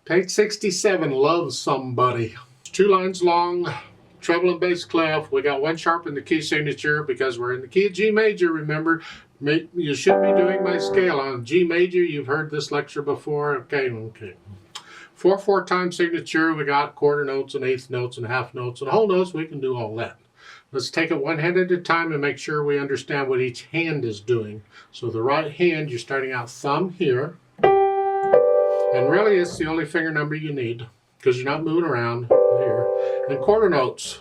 Page 67, Love Somebody. 2 lines long, treble and bass clef. We got 1 sharp in the key signature because we're in the key of G major, remember. You should be doing my scale on G major. You've heard this lecture before. Okay. 4/4 time signature. We got quarter notes and eighth notes and half notes and whole notes. We can do all that. Let's take it one hand at a time and make sure we understand what each hand is doing. So the right hand, you're starting out thumb here. And really, it's the only finger number you need because you're not moving around here. And quarter notes.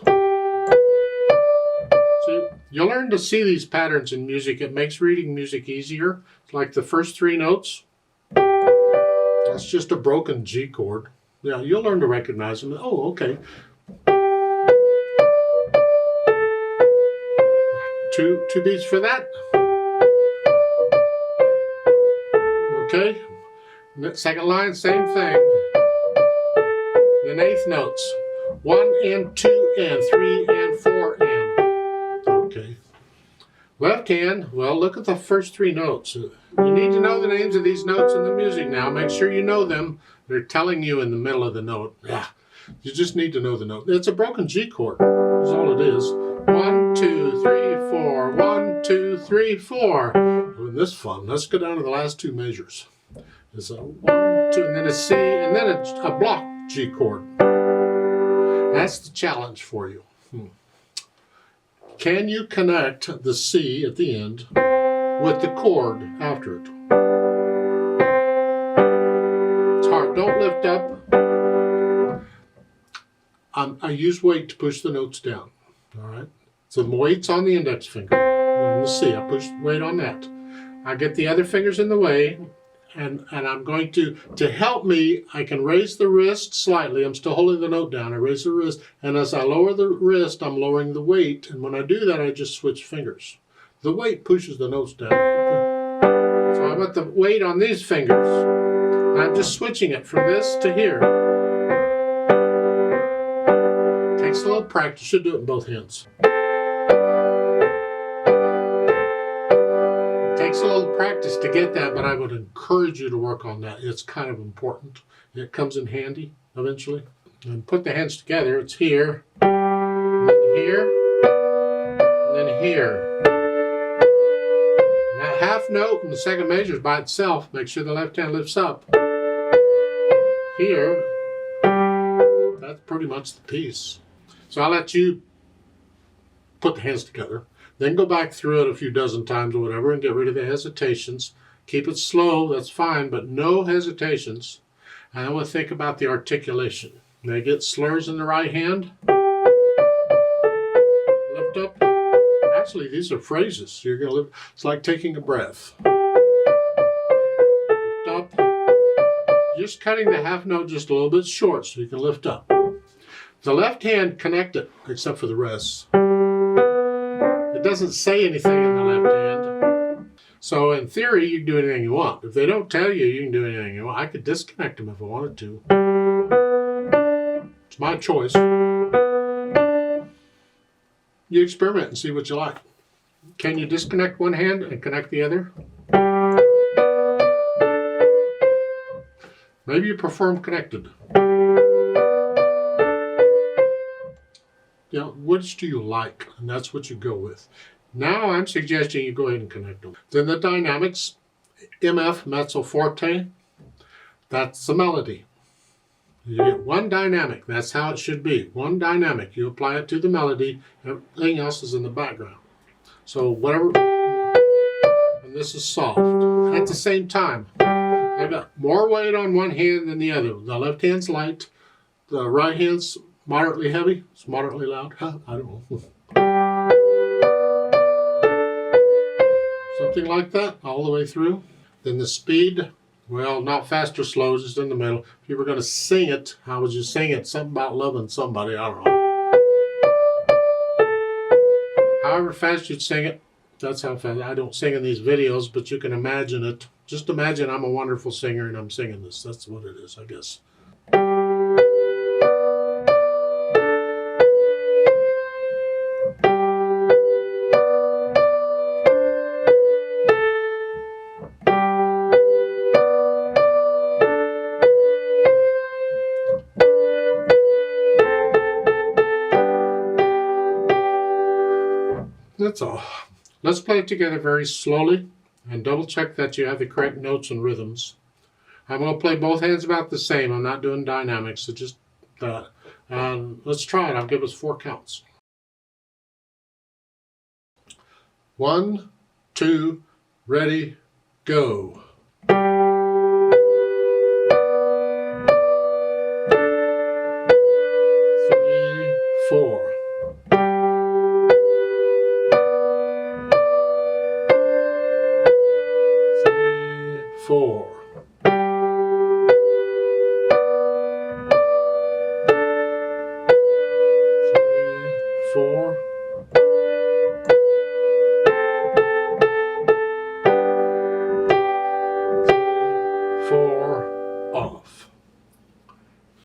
So you'll learn to see these patterns in music. It makes reading music easier. It's like the first 3 notes. That's just a broken G chord. Yeah, you'll learn to recognize them. Oh, okay. Two beats for that. Okay. Second line, same thing. Then eighth notes. 1 and 2 and 3 and 4 and. Okay. Left hand, well, look at the first 3 notes. You need to know the names of these notes in the music now. Make sure you know them. They're telling you in the middle of the note. Yeah. You just need to know the note. It's a broken G chord. That's all it is. 1, 2, 3, 4. 1, 2, 3, 4. Doing this fun. Let's go down to the last 2 measures. It's a 1, 2, and then a C, and then a block G chord. That's the challenge for you. Can you connect the C at the end with the chord after it? It's hard. Don't lift up. I use weight to push the notes down. All right. So the weight's on the index finger. And the C, I push weight on that. I get the other fingers in the way. And I'm going to help me, I can raise the wrist slightly. I'm still holding the note down. I raise the wrist, and as I lower the wrist, I'm lowering the weight. And when I do that, I just switch fingers. The weight pushes the notes down. So I put the weight on these fingers. I'm just switching it from this to here. Takes a little practice. Should do it in both hands. Takes a little practice to get that, but I would encourage you to work on that. It's kind of important. It comes in handy eventually. And put the hands together. It's here, and then here, and then here. And that half note in the second measure is by itself. Make sure the left hand lifts up. Here, that's pretty much the piece. So I'll let you put the hands together. Then go back through it a few dozen times or whatever and get rid of the hesitations. Keep it slow, that's fine, but no hesitations. And then we'll think about the articulation. May get slurs in the right hand. Lift up. Actually, these are phrases. You're going to lift. It's like taking a breath. Lift up. Just cutting the half note just a little bit short so you can lift up. The left hand connect it, except for the rest. It doesn't say anything in the left hand. So in theory, you can do anything you want. If they don't tell you, you can do anything you want. I could disconnect them if I wanted to. It's my choice. You experiment and see what you like. Can you disconnect one hand and connect the other? Maybe you prefer them connected. You know, which do you like? And that's what you go with. Now I'm suggesting you go ahead and connect them. Then the dynamics, MF, mezzo forte, that's the melody. You get one dynamic. That's how it should be. One dynamic. You apply it to the melody. Everything else is in the background. So whatever, and this is soft. At the same time, I've got more weight on one hand than the other. The left hand's light. The right hand's moderately heavy. It's moderately loud. I don't know. Something like that all the way through. Then the speed, well, not fast or slow, just in the middle. If you were going to sing it, how would you sing it? Something about loving somebody, I don't know. However fast you'd sing it, that's how fast. I don't sing in these videos, but you can imagine it. Just imagine I'm a wonderful singer and I'm singing this. That's what it is, I guess. That's all. Let's play it together very slowly and double check that you have the correct notes and rhythms. I'm going to play both hands about the same. I'm not doing dynamics, so just let's try it. I'll give us 4 counts. 1, 2, ready, go.